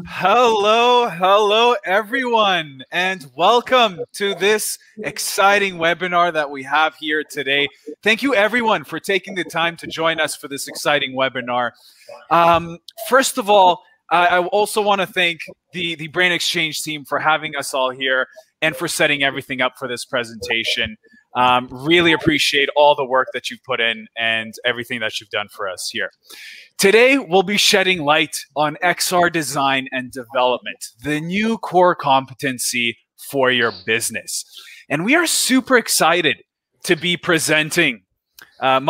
Hello, everyone, and welcome to this exciting webinar that we have here today. Thank you, everyone, for taking the time to join us for this exciting webinar. First of all, I also want to thank the Brain Exchange team for having us all here and for setting everything up for this presentation. Really appreciate all the work that you've put in and everything that you've done for us here. Today, we'll be shedding light on XR design and development, the new core competency for your business. And we are super excited to be presenting, to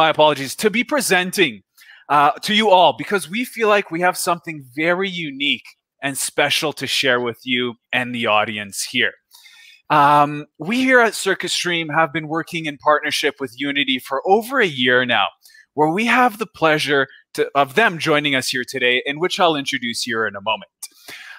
you all, because we feel like we have something very unique and special to share with you and the audience here. We here at CircuitStream have been working in partnership with Unity for over a year now, where we have the pleasure of them joining us here today, in which I'll introduce here in a moment.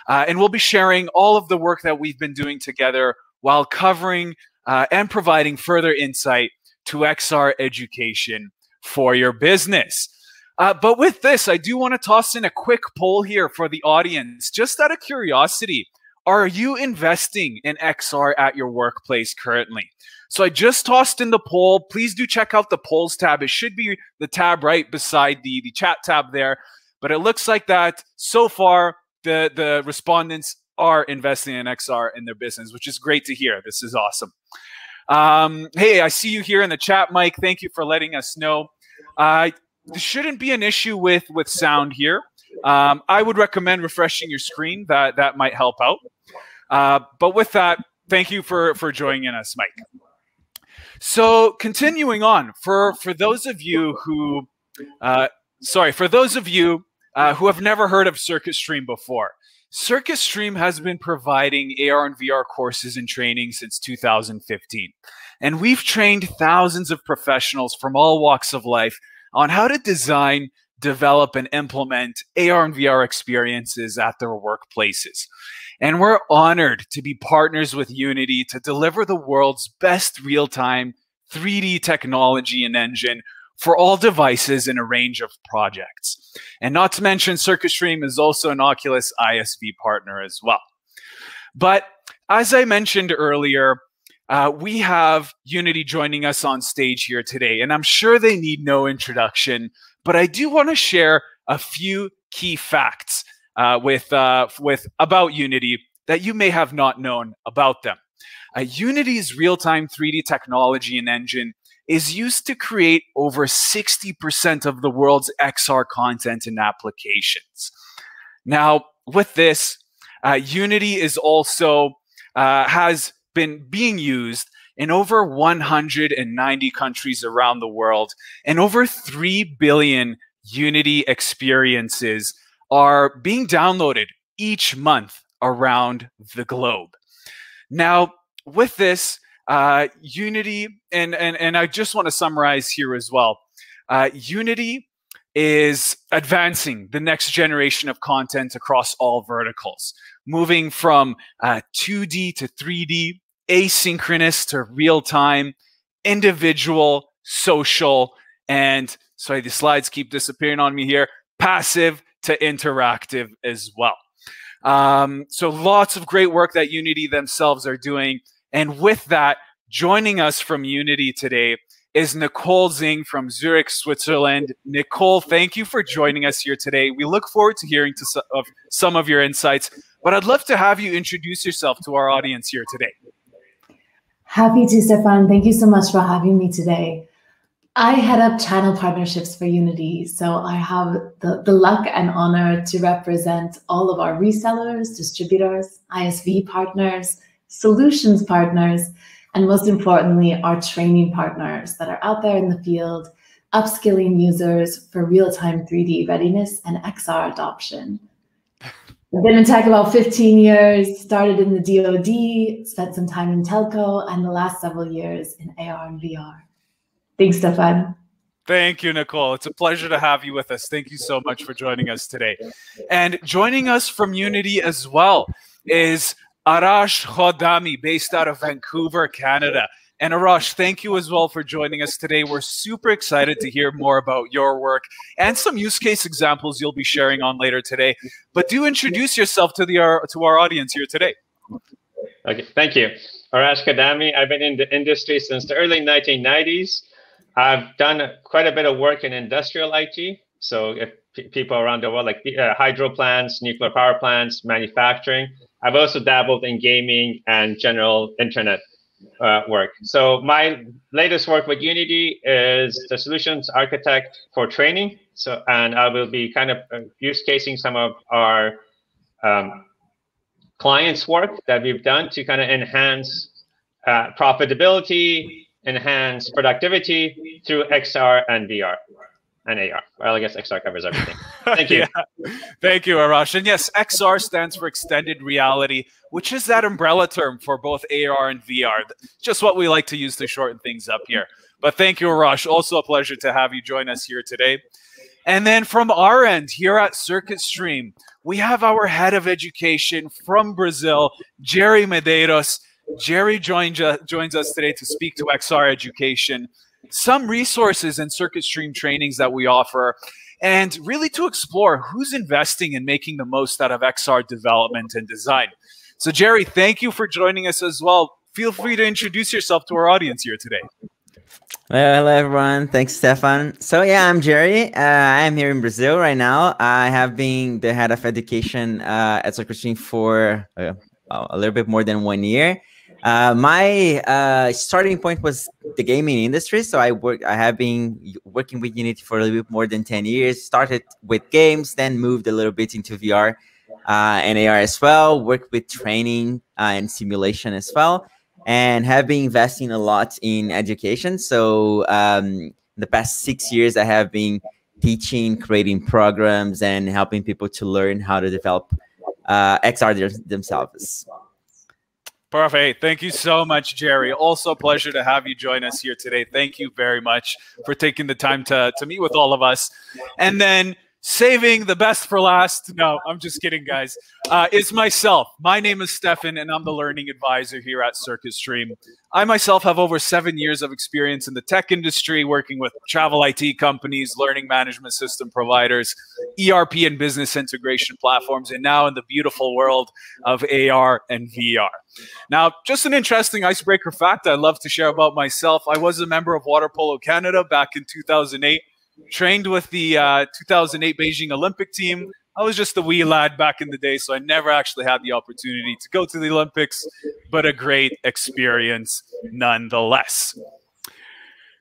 And we'll be sharing all of the work that we've been doing together while covering and providing further insight to XR education for your business. But with this, I do want to toss in a quick poll here for the audience, just out of curiosity. Are you investing in XR at your workplace currently? So I just tossed in the poll. Please do check out the polls tab. It should be the tab right beside the chat tab there. But it looks like that so far the respondents are investing in XR in their business, which is great to hear. This is awesome. Hey, I see you here in the chat, Mike. Thank you for letting us know. There shouldn't be an issue with sound here. I would recommend refreshing your screen. That might help out. But with that, thank you for joining us, Mike. So continuing on, for those of you who, who have never heard of CircuitStream before, CircuitStream has been providing AR and VR courses and training since 2015. And we've trained thousands of professionals from all walks of life on how to design, develop, and implement AR and VR experiences at their workplaces. And we're honored to be partners with Unity to deliver the world's best real-time 3D technology and engine for all devices in a range of projects. And not to mention, CircuitStream is also an Oculus ISV partner as well. But as I mentioned earlier, we have Unity joining us on stage here today, and I'm sure they need no introduction, but I do want to share a few key facts about Unity that you may have not known about them. Unity's real-time 3D technology and engine is used to create over 60% of the world's XR content and applications. Now, with this, Unity is also has been being used in over 190 countries around the world, and over 3 billion Unity experiences are being downloaded each month around the globe. Now, with this, Unity, and I just want to summarize here as well, Unity is advancing the next generation of content across all verticals, moving from 2D to 3D, asynchronous to real-time, individual, social, and, sorry, the slides keep disappearing on me here, passive to interactive as well. So lots of great work that Unity themselves are doing. And with that, joining us from Unity today is Nicole Zingg from Zurich, Switzerland. Nicole, thank you for joining us here today. We look forward to hearing some of your insights, but I'd love to have you introduce yourself to our audience here today. Happy to, Stéphane. Thank you so much for having me today. I head up channel partnerships for Unity, so I have the luck and honor to represent all of our resellers, distributors, ISV partners, solutions partners, and most importantly, our training partners that are out there in the field, upskilling users for real-time 3D readiness and XR adoption. I've been in tech about 15 years, started in the DoD, spent some time in telco, and the last several years in AR and VR. Thanks, Stéphane. Thank you, Nicole. It's a pleasure to have you with us. Thank you so much for joining us today. And joining us from Unity as well is Arash Khodami, based out of Vancouver, Canada. And Arash, thank you as well for joining us today. We're super excited to hear more about your work and some use case examples you'll be sharing on later today. But do introduce yourself to our audience here today. Okay, thank you. Arash Kadami. I've been in the industry since the early 1990s. I've done quite a bit of work in industrial IT. So if people around the world, like hydro plants, nuclear power plants, manufacturing. I've also dabbled in gaming and general internet work. So my latest work with Unity is the solutions architect for training. So, and I will be kind of use casing some of our clients' work that we've done to kind of enhance profitability, enhance productivity through XR and VR and AR. Well, I guess XR covers everything. Thank you. Yeah. Thank you, Arash. And yes, XR stands for extended reality, which is that umbrella term for both AR and VR. Just what we like to use to shorten things up here. But thank you, Arash. Also a pleasure to have you join us here today. And then from our end here at CircuitStream, we have our head of education from Brazil, Jerry Medeiros. Jerry joins us today to speak to XR education, some resources and CircuitStream trainings that we offer, and really to explore who's investing in making the most out of XR development and design. So Jerry, thank you for joining us as well. Feel free to introduce yourself to our audience here today. Hello, everyone. Thanks, Stéphane. So yeah, I'm Jerry. I'm here in Brazil right now. I have been the head of education at CircuitStream for a little bit more than 1 year. My starting point was the gaming industry. So I have been working with Unity for a little bit more than 10 years. Started with games, then moved a little bit into VR and AR as well. Worked with training and simulation as well, and have been investing a lot in education. So the past 6 years, I have been teaching, creating programs, and helping people to learn how to develop XR themselves. Perfect. Thank you so much, Jerry. Also a pleasure to have you join us here today. Thank you very much for taking the time to meet with all of us. And then saving the best for last, no, I'm just kidding, guys, is myself. My name is Stéphane, and I'm the learning advisor here at CircuitStream. I myself have over 7 years of experience in the tech industry, working with travel IT companies, learning management system providers, ERP and business integration platforms, and now in the beautiful world of AR and VR. Now, just an interesting icebreaker fact I'd love to share about myself. I was a member of Water Polo Canada back in 2008, trained with the 2008 Beijing Olympic team. I was just a wee lad back in the day, so I never actually had the opportunity to go to the Olympics, but a great experience nonetheless.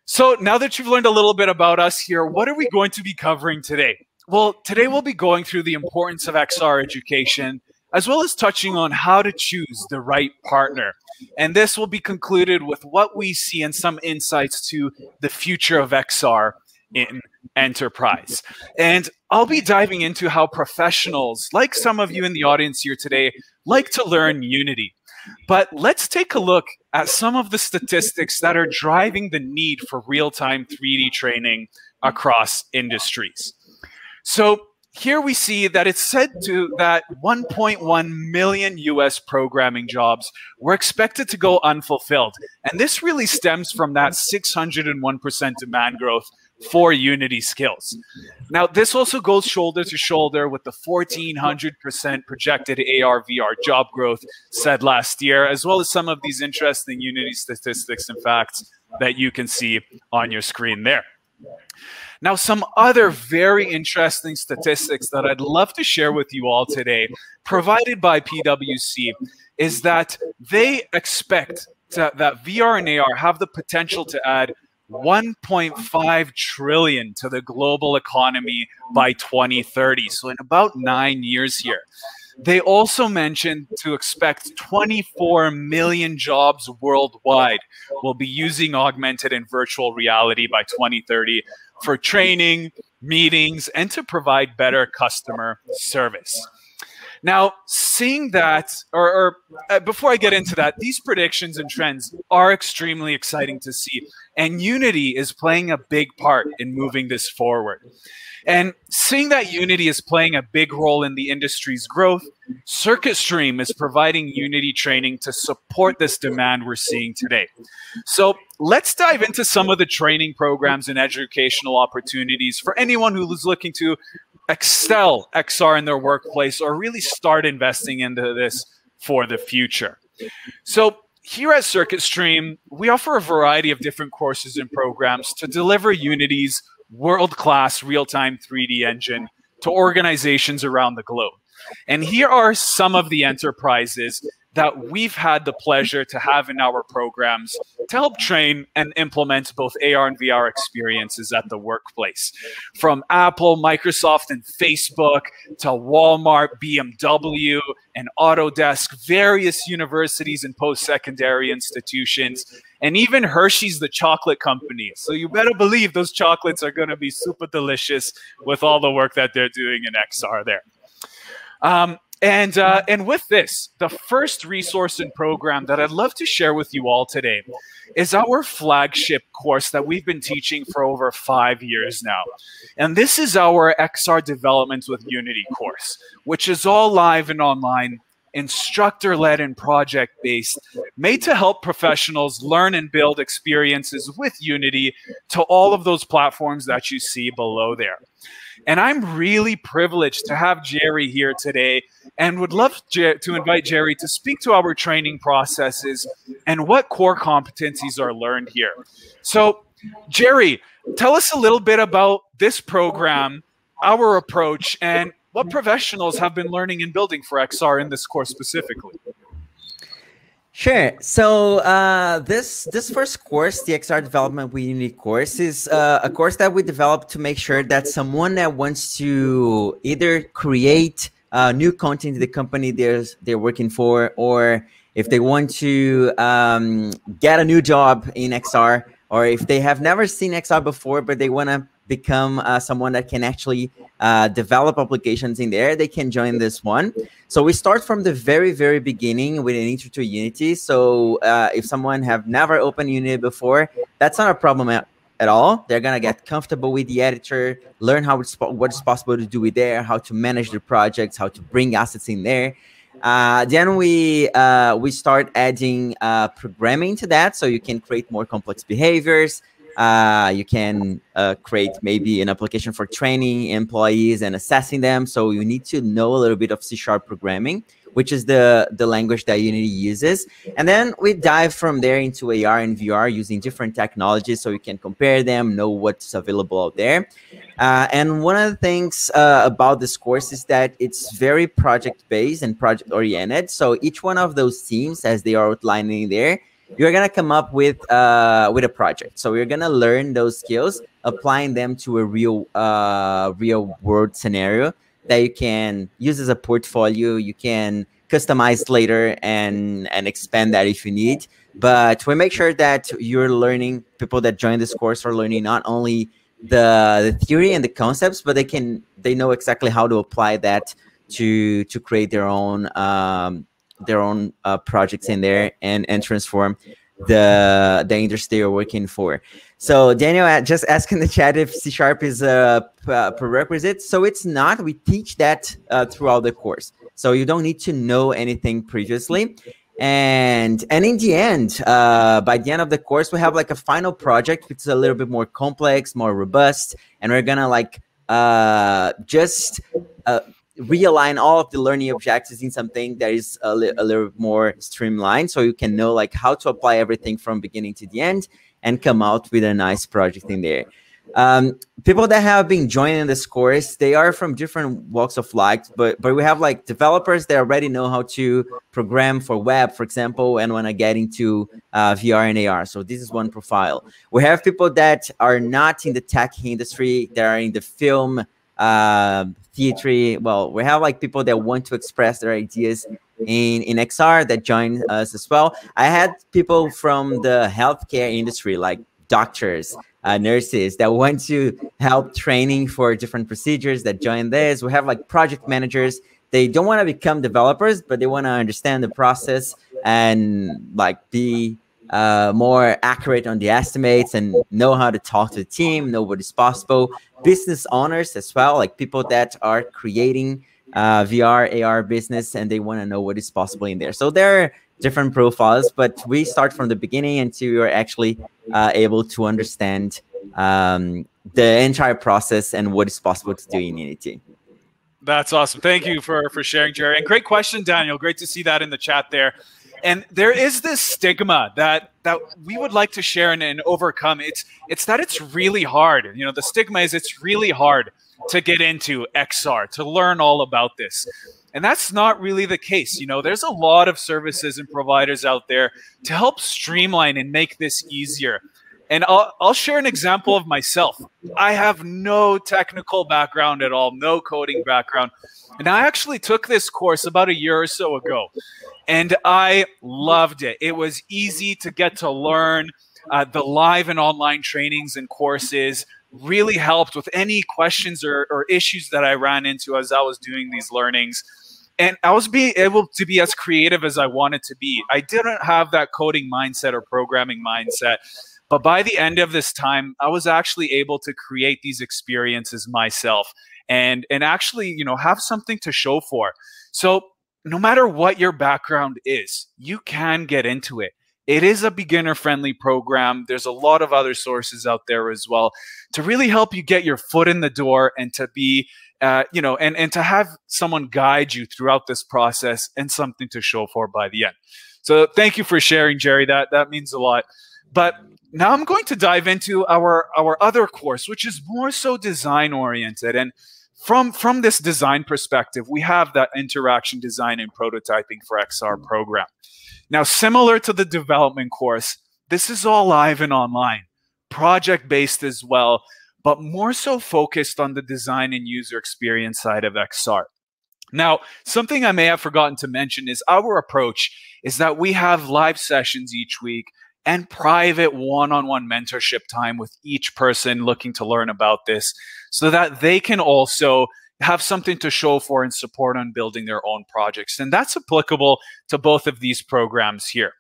So now that you've learned a little bit about us here, what are we going to be covering today? Well, today we'll be going through the importance of XR education, as well as touching on how to choose the right partner. And this will be concluded with what we see and some insights to the future of XR in enterprise. And I'll be diving into how professionals, like some of you in the audience here today, like to learn Unity. But let's take a look at some of the statistics that are driving the need for real-time 3D training across industries. So here we see that it's said that 1.1 million US programming jobs were expected to go unfulfilled. And this really stems from that 601% demand growth for Unity skills. Now, this also goes shoulder to shoulder with the 1,400% projected AR VR job growth said last year, as well as some of these interesting Unity statistics and facts that you can see on your screen there. Now, some other very interesting statistics that I'd love to share with you all today, provided by PwC, is that they expect that VR and AR have the potential to add 1.5 trillion to the global economy by 2030. So in about 9 years here. They also mentioned to expect 24 million jobs worldwide will be using augmented and virtual reality by 2030 for training, meetings, and to provide better customer service. Now, seeing that, before I get into that, these predictions and trends are extremely exciting to see. And Unity is playing a big part in moving this forward. And seeing that Unity is playing a big role in the industry's growth, CircuitStream is providing Unity training to support this demand we're seeing today. So let's dive into some of the training programs and educational opportunities for anyone who's looking to excel XR in their workplace or really start investing into this for the future. So here at CircuitStream, we offer a variety of different courses and programs to deliver Unity's world-class real-time 3D engine to organizations around the globe. And here are some of the enterprises that we've had the pleasure to have in our programs to help train and implement both AR and VR experiences at the workplace. From Apple, Microsoft, and Facebook to Walmart, BMW, and Autodesk, various universities and post-secondary institutions, and even Hershey's, the chocolate company. So you better believe those chocolates are going to be super delicious with all the work that they're doing in XR there. And with this, the first resource and program that I'd love to share with you all today is our flagship course that we've been teaching for over 5 years now. And this is our XR Development with Unity course, which is all live and online, instructor-led and project-based, made to help professionals learn and build experiences with Unity to all of those platforms that you see below there. And I'm really privileged to have Jerry here today and would love to invite Jerry to speak to our training processes and what core competencies are learned here. So, Jerry, tell us a little bit about this program, our approach, and what professionals have been learning and building for XR in this course specifically. Sure. So this first course, the XR Development with Unity course, is a course that we developed to make sure that someone that wants to either create new content in the company they're working for, or if they want to get a new job in XR, or if they have never seen XR before but they want to become someone that can actually develop applications in there, they can join this one. So we start from the very, very beginning with an intro to Unity. So if someone have never opened Unity before, that's not a problem at all. They're going to get comfortable with the editor, learn what is possible to do with there, how to manage the projects, how to bring assets in there. Then we start adding programming to that, so you can create more complex behaviors. You can create maybe an application for training employees and assessing them. So you need to know a little bit of C# programming, which is the language that Unity uses. And then we dive from there into AR and VR using different technologies so you can compare them, know what's available out there. And one of the things about this course is that it's very project-based and project-oriented. So each one of those teams, as they are outlining there, you're going to come up with a project. So you're going to learn those skills, applying them to a real world scenario that you can use as a portfolio. You can customize later and expand that if you need. But we make sure that you're learning, people that join this course are learning not only the theory and the concepts, but they know exactly how to apply that to create their own projects in there and transform the industry you're working for. So Daniel just asked in the chat if C# is a prerequisite. So it's not. We teach that throughout the course. So you don't need to know anything previously. And in the end, by the end of the course, we have like a final project, which is a little bit more complex, more robust, and we're gonna like just realign all of the learning objectives in something that is a little more streamlined, so you can know like how to apply everything from beginning to the end and come out with a nice project in there. People that have been joining this course, they are from different walks of life, but we have like developers that already know how to program for web, for example, and want to get into VR and AR. So this is one profile. We have people that are not in the tech industry, that are in the film, theater. Well, we have like people that want to express their ideas in XR that join us as well. I had people from the healthcare industry, like doctors, nurses that want to help training for different procedures that join this. We have like project managers. They don't want to become developers, but they want to understand the process and like be more accurate on the estimates and know how to talk to the team, know what is possible. Business owners as well, like people that are creating VR, AR business, and they want to know what is possible in there. So there are different profiles, but we start from the beginning until you're actually able to understand the entire process and what is possible to do in Unity. That's awesome. Thank you for sharing, Jerry. And great question, Daniel. Great to see that in the chat there. And there is this stigma that we would like to share and overcome. It's that it's really hard. You know, the stigma is it's really hard to get into XR, to learn all about this. And that's not really the case. You know, there's a lot of services and providers out there to help streamline and make this easier. And I'll share an example of myself. I have no technical background at all, no coding background. And I actually took this course about a year or so ago. And I loved it. It was easy to get to learn. The live and online trainings and courses really helped with any questions or issues that I ran into as I was doing these learnings. And I was being able to be as creative as I wanted to be. I didn't have that coding mindset or programming mindset. But by the end of this time, I was actually able to create these experiences myself and actually, you know, have something to show for. So no matter what your background is, you can get into it. It is a beginner-friendly program. There's a lot of other sources out there as well to really help you get your foot in the door and to be, you know, and to have someone guide you throughout this process and something to show for by the end. So thank you for sharing, Jerry. That means a lot. But now I'm going to dive into our other course, which is more so design-oriented. And from this design perspective, we have that interaction design and prototyping for XR program. Now, similar to the development course, this is all live and online, project-based as well, but more so focused on the design and user experience side of XR. Now, something I may have forgotten to mention is our approach is that we have live sessions each week and private one-on-one mentorship time with each person looking to learn about this so that they can also have something to show for and support on building their own projects. And that's applicable to both of these programs here.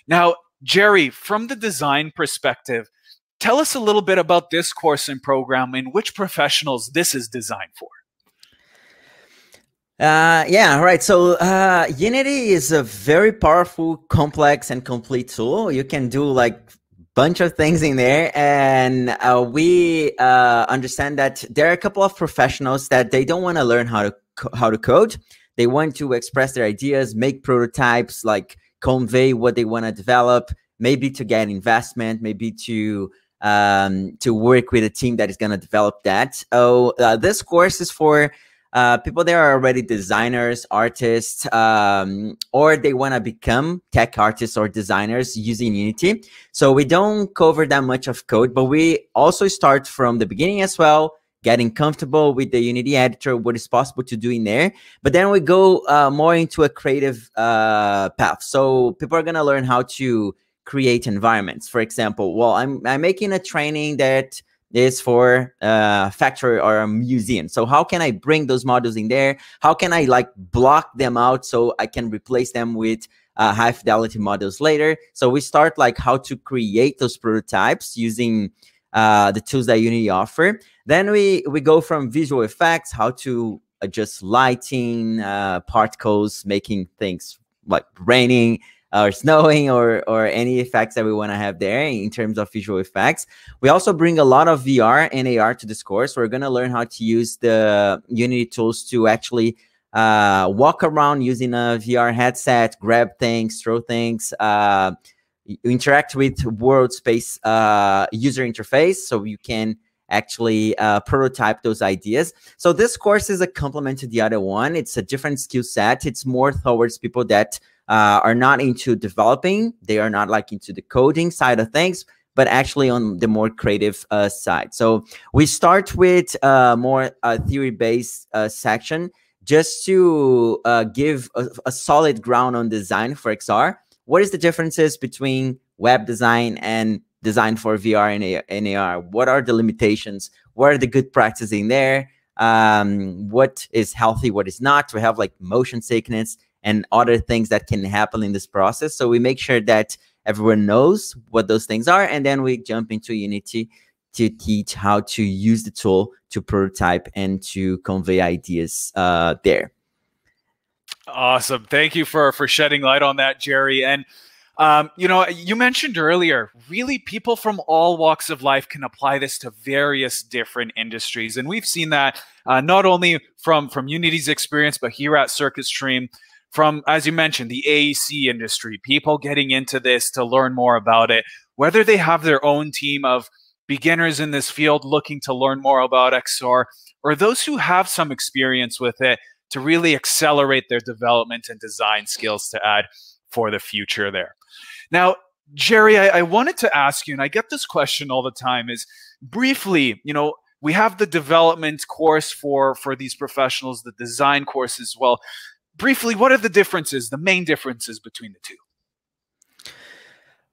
Now, Jerry, from the design perspective, tell us a little bit about this course and program and which professionals this is designed for. Yeah, right. So Unity is a very powerful, complex, and complete tool. You can do like bunch of things in there, and we understand that there are a couple of professionals that they don't want to learn how to code. They want to express their ideas, make prototypes, like convey what they want to develop, maybe to get investment, maybe to work with a team that is going to develop that. Oh, this course is for people that are already designers, artists, or they want to become tech artists or designers using Unity. So we don't cover that much of code, but we also start from the beginning as well, getting comfortable with the Unity editor, what is possible to do in there. But then we go more into a creative path. So people are going to learn how to create environments. For example, well, I'm making a training that is for a factory or a museum. So how can I bring those models in there? How can I like block them out so I can replace them with high fidelity models later? So we start like how to create those prototypes using the tools that Unity offer. Then we go from visual effects, how to adjust lighting, particles, making things like raining, or snowing, or any effects that we want to have there in terms of visual effects. We also bring a lot of VR and AR to this course. We're going to learn how to use the Unity tools to actually walk around using a VR headset, grab things, throw things, interact with world space user interface, so you can actually prototype those ideas. So this course is a complement to the other one. It's a different skill set. It's more towards people that are not into developing. They are not like into the coding side of things, but actually on the more creative side. So we start with more theory-based section just to give a solid ground on design for XR. What is the differences between web design and design for VR and AR? What are the limitations? What are the good practices in there? What is healthy? What is not? We have like motion sickness and other things that can happen in this process. So we make sure that everyone knows what those things are. And then we jump into Unity to teach how to use the tool to prototype and to convey ideas there. Awesome. Thank you for shedding light on that, Jerry. And you know, you mentioned earlier, really people from all walks of life can apply this to various different industries. And we've seen that not only from Unity's experience, but here at CircuitStream, from, as you mentioned, the AEC industry, people getting into this to learn more about it, whether they have their own team of beginners in this field looking to learn more about XR, or those who have some experience with it to really accelerate their development and design skills to add for the future there. Now, Jerry, I wanted to ask you, and I get this question all the time, is briefly, you know, we have the development course for these professionals, the design course as well. Briefly, what are the differences, the main differences between the two?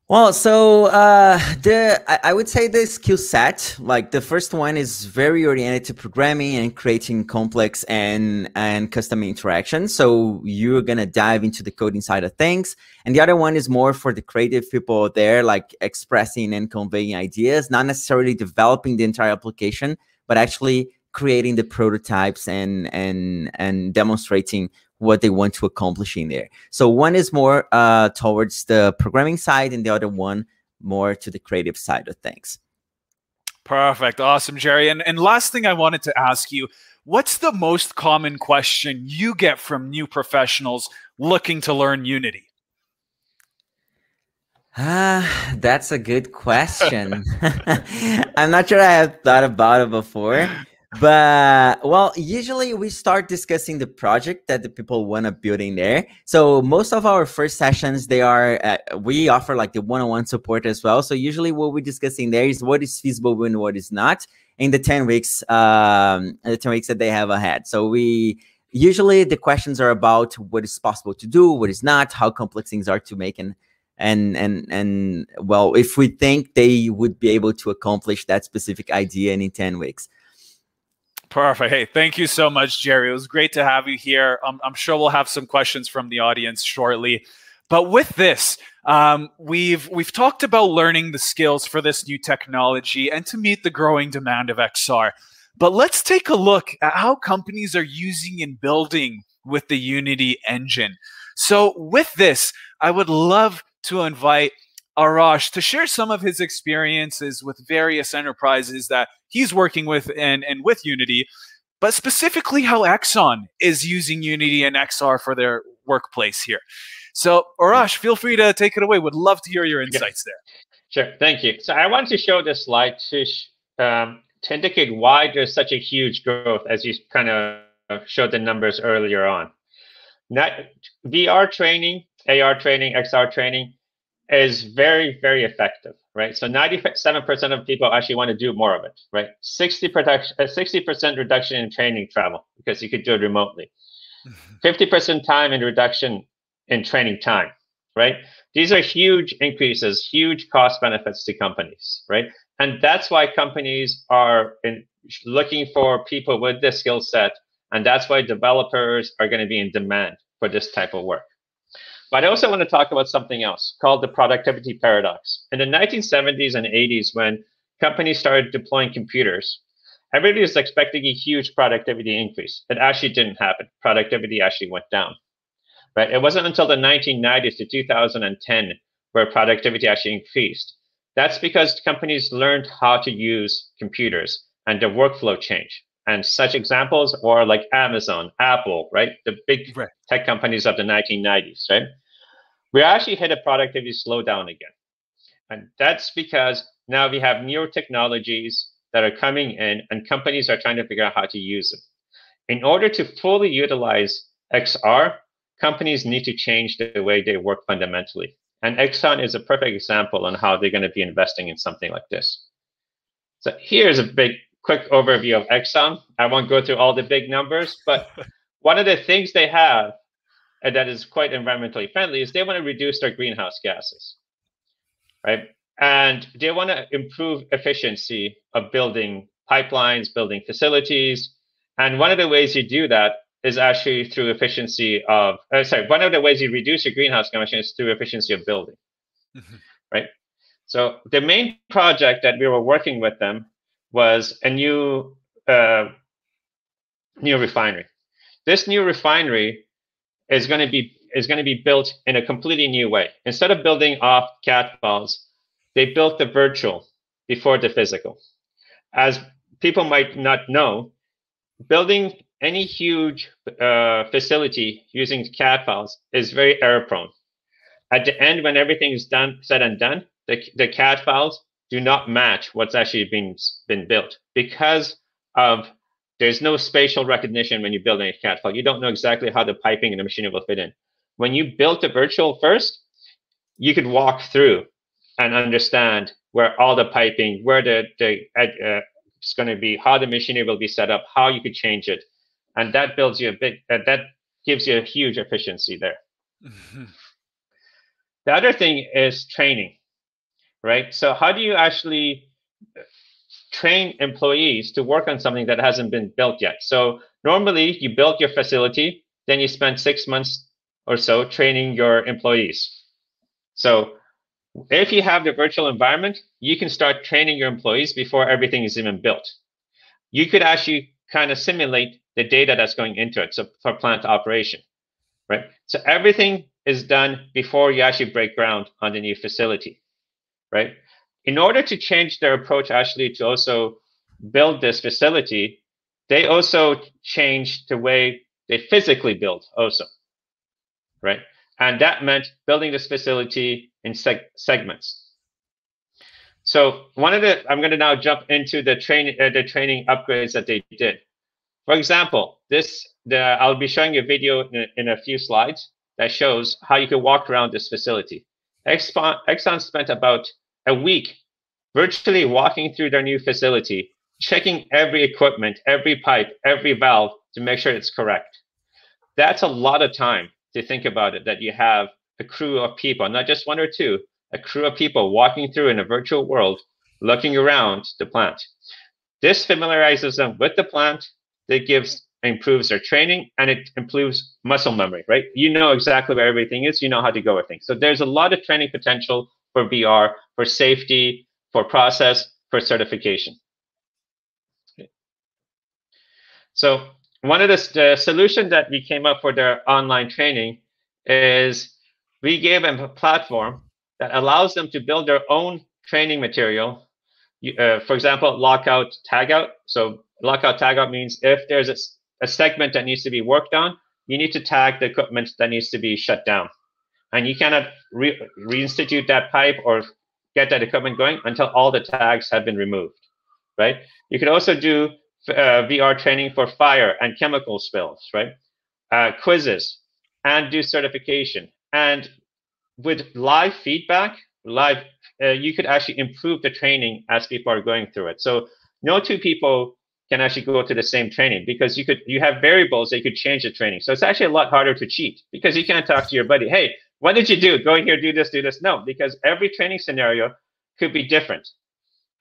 Well, so I would say the skill set, like the first one is very oriented to programming and creating complex and custom interactions. So you're going to dive into the coding side of things. And the other one is more for the creative people there, like expressing and conveying ideas, not necessarily developing the entire application, but actually creating the prototypes and demonstrating what they want to accomplish in there. So one is more towards the programming side and the other one more to the creative side of things. Perfect. Awesome, Jerry. And last thing I wanted to ask you, what's the most common question you get from new professionals looking to learn Unity? That's a good question. I'm not sure I have thought about it before. But, well, usually we start discussing the project that the people want to build in there. So most of our first sessions, they are, we offer like the one-on-one support as well. So usually what we're discussing there is what is feasible and what is not in the 10 weeks, that they have ahead. So we usually the questions are about what is possible to do, what is not, how complex things are to make, and well, if we think they would be able to accomplish that specific idea in 10 weeks. Perfect. Hey, thank you so much, Jerry. It was great to have you here. I'm sure we'll have some questions from the audience shortly. But with this, we've talked about learning the skills for this new technology and to meet the growing demand of XR. But let's take a look at how companies are using and building with the Unity engine. So with this, I would love to invite Arash to share some of his experiences with various enterprises that he's working with and with Unity, but specifically how Exxon is using Unity and XR for their workplace here. So Arash, feel free to take it away. Would love to hear your insights there. Sure, thank you. So I want to show this slide to indicate why there's such a huge growth, as you kind of showed the numbers earlier on. VR training, AR training, XR training is very, very effective, right? So 97% of people actually want to do more of it, right? 60% reduction in training travel because you could do it remotely. 50% time in reduction in training time, right? These are huge increases, huge cost benefits to companies, right? And that's why companies are looking for people with this skill set. And that's why developers are going to be in demand for this type of work. But I also want to talk about something else called the productivity paradox. In the 1970s and 80s, when companies started deploying computers, everybody was expecting a huge productivity increase. It actually didn't happen. Productivity actually went down. Right? It wasn't until the 1990s to 2010 where productivity actually increased. That's because companies learned how to use computers and the workflow changed. And such examples are like Amazon, Apple, right? The big tech companies of the 1990s, right? We actually hit a productivity slowdown again. And that's because now we have newer technologies that are coming in and companies are trying to figure out how to use them. In order to fully utilize XR, companies need to change the way they work fundamentally. And Exxon is a perfect example on how they're going to be investing in something like this. So here's a quick overview of Exxon. I won't go through all the big numbers, but one of the things they have that is quite environmentally friendly is they want to reduce their greenhouse gases, right? And they want to improve efficiency of building pipelines, building facilities. And one of the ways you do that is actually through efficiency of, one of the ways you reduce your greenhouse emissions is through efficiency of building. right? So the main project that we were working with them was a new refinery. This new refinery is going to be built in a completely new way. Instead of building off CAD files, they built the virtual before the physical. As people might not know, building any huge facility using CAD files is very error prone. At the end, when everything is said and done, the CAD files do not match what's actually been built because of there's no spatial recognition when you build a CAD file. You don't know exactly how the piping and the machinery will fit in. When you built the virtual first, you could walk through and understand where all the piping, where it's going to be, how the machinery will be set up, how you could change it, and that builds you that gives you a huge efficiency there. The other thing is training, right? So how do you actually train employees to work on something that hasn't been built yet? So normally you build your facility, then you spend 6 months or so training your employees. So if you have the virtual environment, you can start training your employees before everything is even built. You could actually kind of simulate the data that's going into it, so for plant operation, right? So everything is done before you actually break ground on the new facility, right? In order to change their approach actually to also build this facility, they also changed the way they physically build also, right? And that meant building this facility in segments. So I'm going to now jump into the training upgrades that they did. For example, I'll be showing you a video in a few slides that shows how you can walk around this facility. Exxon spent about a week virtually walking through their new facility, checking every equipment, every pipe, every valve to make sure it's correct. That's a lot of time to think about it, that you have a crew of people, not just one or two, a crew of people walking through in a virtual world, looking around the plant. This familiarizes them with the plant. It improves their training, and it improves muscle memory, right? You know exactly where everything is. You know how to go with things. So there's a lot of training potential for VR, for safety, for process, for certification. Okay. So one of the solution that we came up for their online training is we gave them a platform that allows them to build their own training material. For example, lockout, tagout. So lockout, tagout means if there's a segment that needs to be worked on, you need to tag the equipment that needs to be shut down. And you cannot reinstitute that pipe or get that equipment going until all the tags have been removed, right? You could also do VR training for fire and chemical spills, right? Quizzes, and do certification. And with live feedback, you could actually improve the training as people are going through it. So no two people can actually go to the same training because you have variables that you could change the training. So it's actually a lot harder to cheat because you can't talk to your buddy, hey, what did you do? Go here, do this, do this. No, because every training scenario could be different.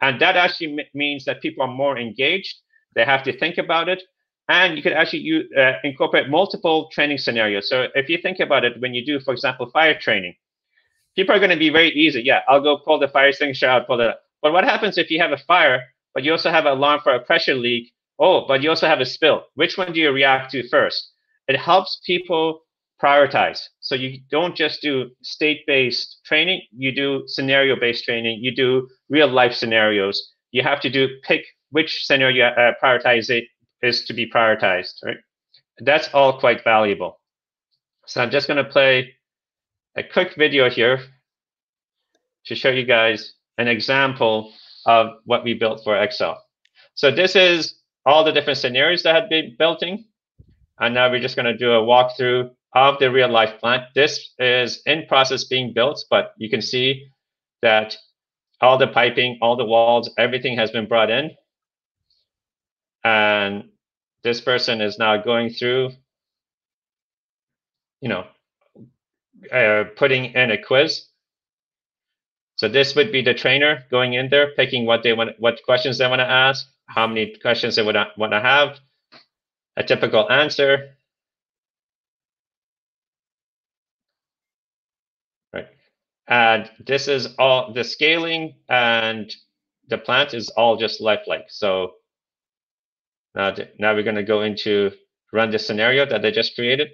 And that actually means that people are more engaged. They have to think about it. And you could actually incorporate multiple training scenarios. So if you think about it, when you do, for example, fire training, people are going to be very easy. Yeah, I'll go pull the fire extinguisher out, pull it up. But what happens if you have a fire, but you also have an alarm for a pressure leak? Oh, but you also have a spill. Which one do you react to first? It helps people prioritize. So you don't just do state-based training, you do scenario-based training, you do real-life scenarios. You have to pick which scenario prioritize it is to be prioritized, right? That's all quite valuable. So I'm just going to play a quick video here to show you guys an example of what we built for Excel. So this is all the different scenarios that have been built in. And now we're just going to do a walkthrough of the real life plant. This is in process being built, but you can see that all the piping, all the walls, everything has been brought in. And this person is now going through, putting in a quiz. So this would be the trainer going in there, picking what questions they want to ask, how many questions they would want to have, a typical answer. Right. And this is all the scaling, and the plant is all just lifelike. So now we're going to go into run the scenario that I just created.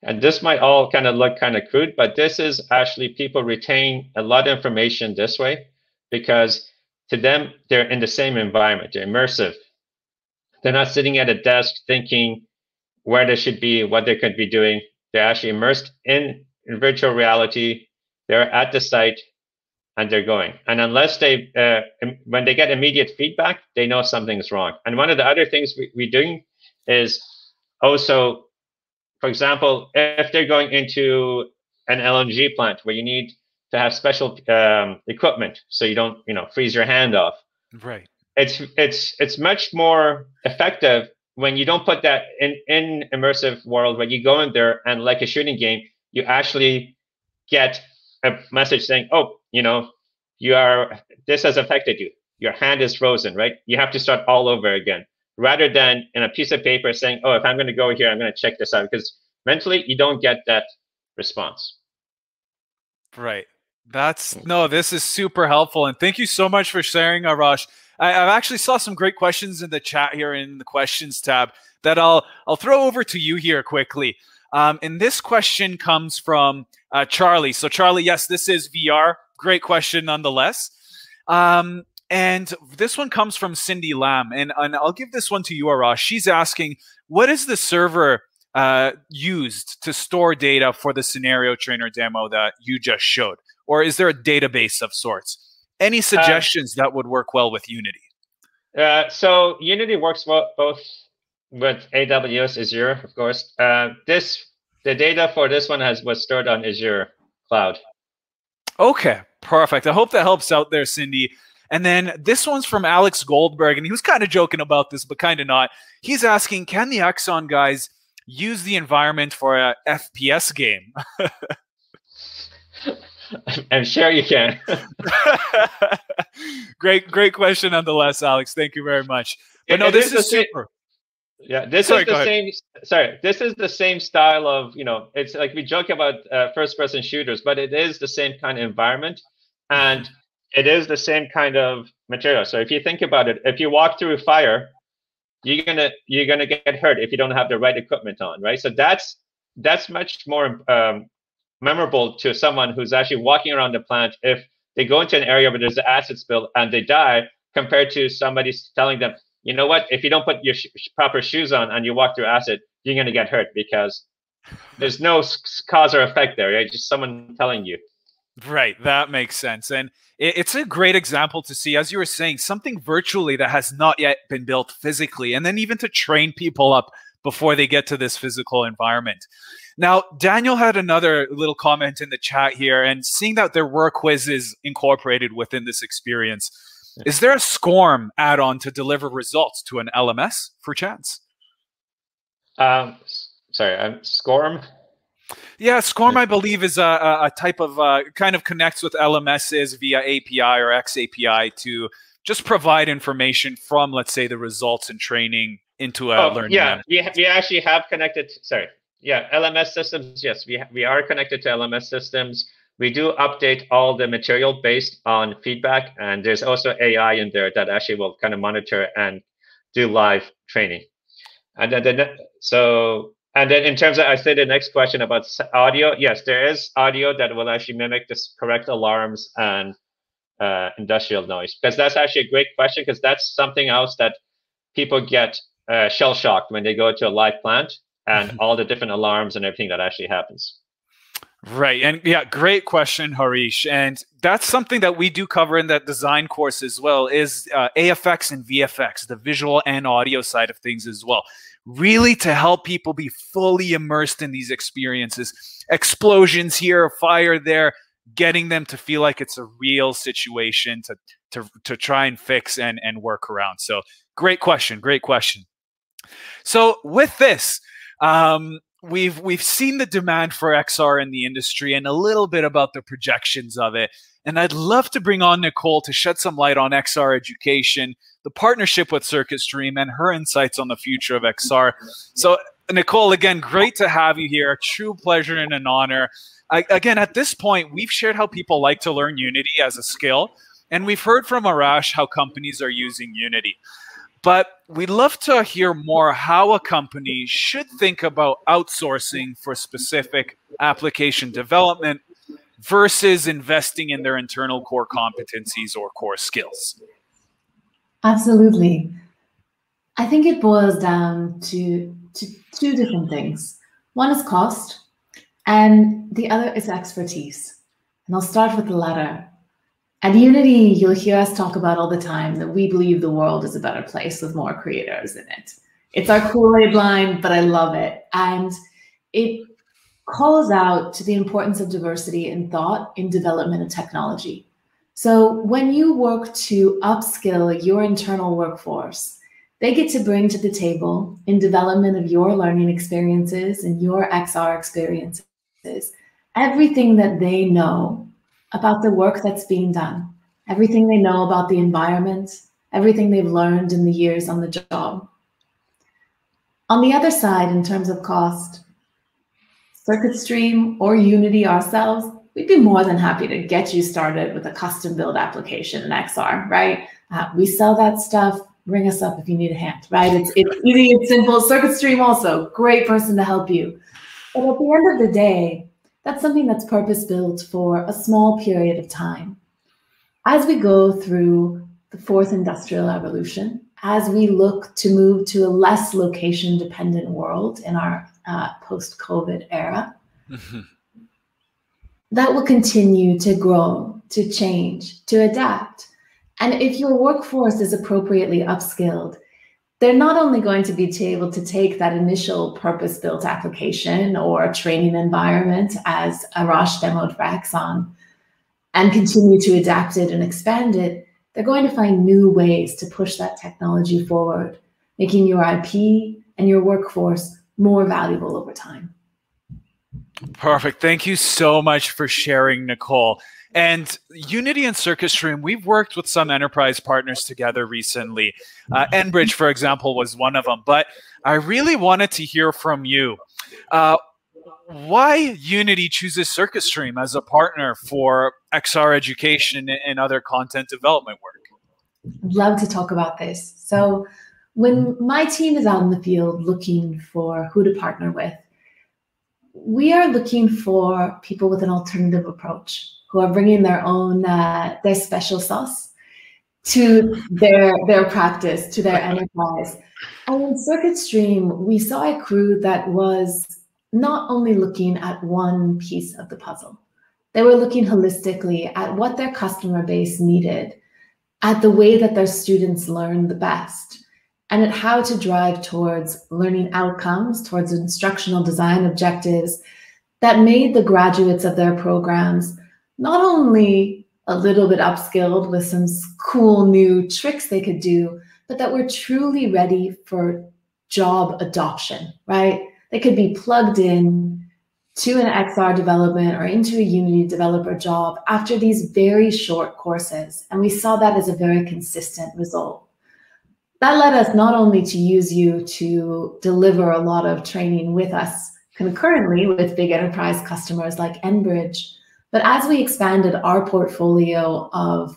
And this might all kind of look kind of crude, but this is actually people retain a lot of information this way because to them, they're in the same environment. They're immersive. They're not sitting at a desk thinking where they should be, what they could be doing. They're actually immersed in virtual reality. They're at the site and they're going. And unless they, when they get immediate feedback, they know something's wrong. And one of the other things we're doing is also, for example, if they're going into an LNG plant where you need to have special equipment so you don't, freeze your hand off. Right. It's much more effective when you don't put that in immersive world, when you go in there and like a shooting game, you actually get a message saying, oh, this has affected you. Your hand is frozen, right? You have to start all over again, rather than in a piece of paper saying, oh, if I'm going to go here, I'm going to check this out, because mentally you don't get that response. Right. This is super helpful. And thank you so much for sharing, Arash. I've actually saw some great questions in the chat here in the questions tab that I'll throw over to you here quickly. And this question comes from Charlie. So Charlie, yes, this is VR. Great question nonetheless. And this one comes from Cindy Lamb. And I'll give this one to you, Arash. She's asking, what is the server used to store data for the scenario trainer demo that you just showed? Or is there a database of sorts? Any suggestions that would work well with Unity? So Unity works well both with AWS, Azure, of course. The data for this one was stored on Azure Cloud. Okay, perfect. I hope that helps out there, Cindy. And then this one's from Alex Goldberg, and he was kind of joking about this, but kind of not. He's asking, can the Axon guys use the environment for a FPS game? I'm sure you can. Great question nonetheless, Alex. Thank you very much. But no, this is super. Yeah, this is the same. Sorry, this is the same style of, it's like we joke about first-person shooters, but it is the same kind of environment, and it is the same kind of material. So if you think about it, if you walk through fire, you're gonna get hurt if you don't have the right equipment on, right? So that's much more memorable to someone who's actually walking around the plant if they go into an area where there's an acid spill and they die, compared to somebody telling them, you know what, if you don't put your proper shoes on and you walk through acid, you're going to get hurt, because there's no cause or effect there, right? Just someone telling you. Right, that makes sense. And it's a great example to see, as you were saying, something virtually that has not yet been built physically, and then even to train people up before they get to this physical environment. Now, Daniel had another little comment in the chat here, and seeing that there were quizzes incorporated within this experience, is there a SCORM add-on to deliver results to an LMS for chance? Sorry, SCORM? Yeah, SCORM, I believe, is a type of, kind of connects with LMSs via API or XAPI to just provide information from, let's say, the results and training into a learning. Yeah, we actually have connected, LMS systems. Yes, we are connected to LMS systems. We do update all the material based on feedback, and there's also AI in there that actually will kind of monitor and do live training. And then in terms of, I said the next question about audio, yes, there is audio that will actually mimic this correct alarms and industrial noise, because that's actually a great question, because that's something else that people get shell-shocked when they go to a live plant and all the different alarms and everything that actually happens. Right. And yeah, great question, Harish. And that's something that we do cover in that design course as well, is AFX and VFX, the visual and audio side of things as well. Really to help people be fully immersed in these experiences. Explosions here, fire there, getting them to feel like it's a real situation to try and fix and work around. So great question. Great question. So with this, we've seen the demand for XR in the industry and a little bit about the projections of it. And I'd love to bring on Nicole to shed some light on XR education, the partnership with CircuitStream, and her insights on the future of XR. So Nicole, again, great to have you here. A true pleasure and an honor. Again, at this point, we've shared how people like to learn Unity as a skill, and we've heard from Arash how companies are using Unity. But we'd love to hear more how a company should think about outsourcing for specific application development versus investing in their internal core competencies or core skills. Absolutely. I think it boils down to two different things. One is cost, and the other is expertise. And I'll start with the latter. At Unity, you'll hear us talk about all the time that we believe the world is a better place with more creators in it. It's our Kool-Aid line, but I love it. And it calls out to the importance of diversity in thought in development of technology. So when you work to upskill your internal workforce, they get to bring to the table in development of your learning experiences and your XR experiences, everything that they know about the work that's being done, everything they know about the environment, everything they've learned in the years on the job. On the other side, in terms of cost, CircuitStream or Unity ourselves, we'd be more than happy to get you started with a custom build application in XR, right? We sell that stuff. Ring us up if you need a hand, right? It's easy and simple. CircuitStream also, great person to help you. But at the end of the day, that's something that's purpose-built for a small period of time. As we go through the fourth industrial revolution, as we look to move to a less location-dependent world in our post-COVID era, that will continue to grow, to change, to adapt. And if your workforce is appropriately upskilled, they're not only going to be able to take that initial purpose-built application or training environment, as Arash demoed for Axon, and continue to adapt it and expand it, they're going to find new ways to push that technology forward, making your IP and your workforce more valuable over time. Perfect. Thank you so much for sharing, Nicole. And Unity and CircuitStream, we've worked with some enterprise partners together recently. Enbridge, for example, was one of them. But I really wanted to hear from you. Why Unity chooses CircuitStream as a partner for XR education and other content development work? I'd love to talk about this. So when my team is out in the field looking for who to partner with, we are looking for people with an alternative approach, who are bringing their own, their special sauce to their practice, to their enterprise. And in CircuitStream, we saw a crew that was not only looking at one piece of the puzzle. They were looking holistically at what their customer base needed, at the way that their students learn the best, and at how to drive towards learning outcomes, towards instructional design objectives that made the graduates of their programs not only a little bit upskilled with some cool new tricks they could do, but that were truly ready for job adoption, right? They could be plugged in to an XR development or into a Unity developer job after these very short courses. And we saw that as a very consistent result. That led us not only to use you to deliver a lot of training with us concurrently with big enterprise customers like Enbridge, but as we expanded our portfolio of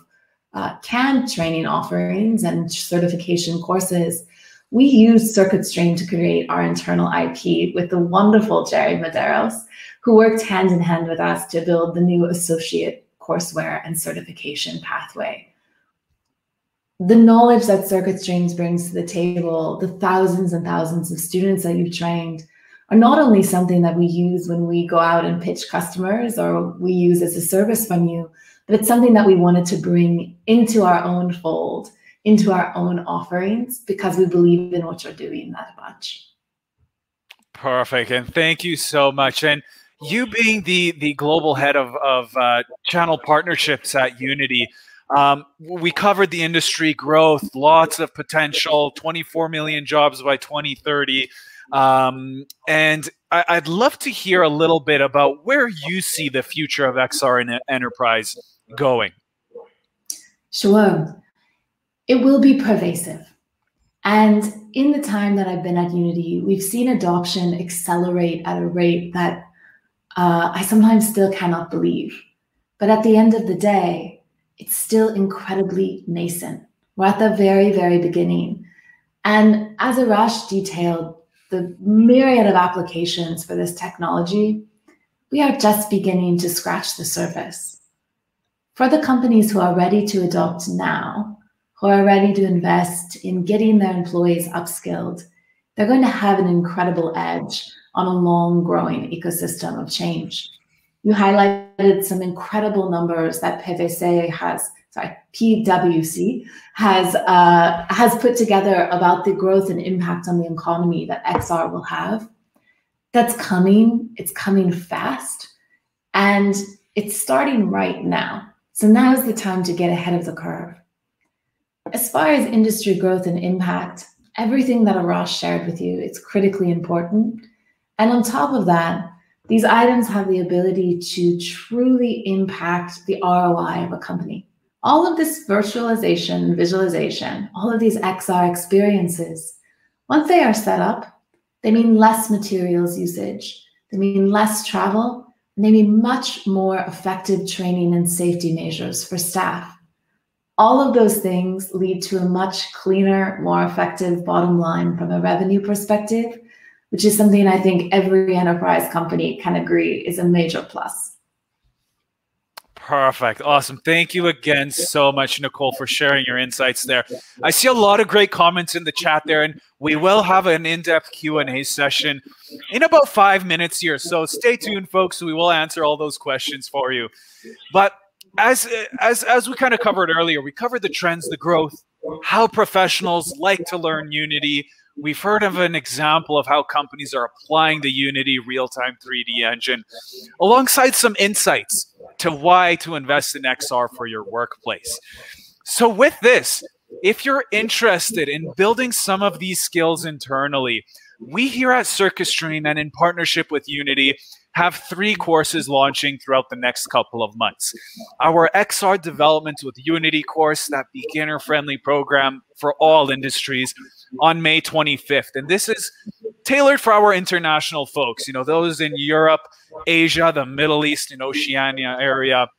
canned training offerings and certification courses, we used CircuitStream to create our internal IP with the wonderful Jerry Medeiros, who worked hand in hand with us to build the new associate courseware and certification pathway. The knowledge that CircuitStream brings to the table, the thousands and thousands of students that you've trained, are not only something that we use when we go out and pitch customers or we use as a service from you, but it's something that we wanted to bring into our own fold, into our own offerings, because we believe in what you're doing that much. Perfect. And thank you so much. And you being the global head of channel partnerships at Unity, We covered the industry growth, lots of potential, 24 million jobs by 2030. And I'd love to hear a little bit about where you see the future of XR in enterprise going. Sure. It will be pervasive. And in the time that I've been at Unity, we've seen adoption accelerate at a rate that I sometimes still cannot believe. But at the end of the day, it's still incredibly nascent. We're at the very, very beginning. And as Arash detailed, the myriad of applications for this technology, we are just beginning to scratch the surface. For the companies who are ready to adopt now, who are ready to invest in getting their employees upskilled, they're going to have an incredible edge on a long growing ecosystem of change. You highlighted some incredible numbers that PwC has put together about the growth and impact on the economy that XR will have. That's coming. It's coming fast, and it's starting right now. So now is the time to get ahead of the curve. As far as industry growth and impact, everything that Arash shared with you, it's critically important. And on top of that, these items have the ability to truly impact the ROI of a company. All of this virtualization, visualization, all of these XR experiences, once they are set up, they mean less materials usage, they mean less travel, and they mean much more effective training and safety measures for staff. All of those things lead to a much cleaner, more effective bottom line from a revenue perspective, which is something I think every enterprise company can agree is a major plus. Perfect. Awesome. Thank you again so much, Nicole, for sharing your insights there. I see a lot of great comments in the chat there, and we will have an in-depth Q&A session in about 5 minutes here. So stay tuned, folks. We will answer all those questions for you. But as we kind of covered earlier, we covered the trends, the growth, how professionals like to learn Unity. We've heard of an example of how companies are applying the Unity real-time 3D engine, alongside some insights to why to invest in XR for your workplace. So with this, if you're interested in building some of these skills internally, we here at CircuitStream and in partnership with Unity have 3 courses launching throughout the next couple of months. Our XR Development with Unity course, that beginner-friendly program for all industries, on May 25th. And this is tailored for our international folks, you know, those in Europe, Asia, the Middle East, and Oceania area.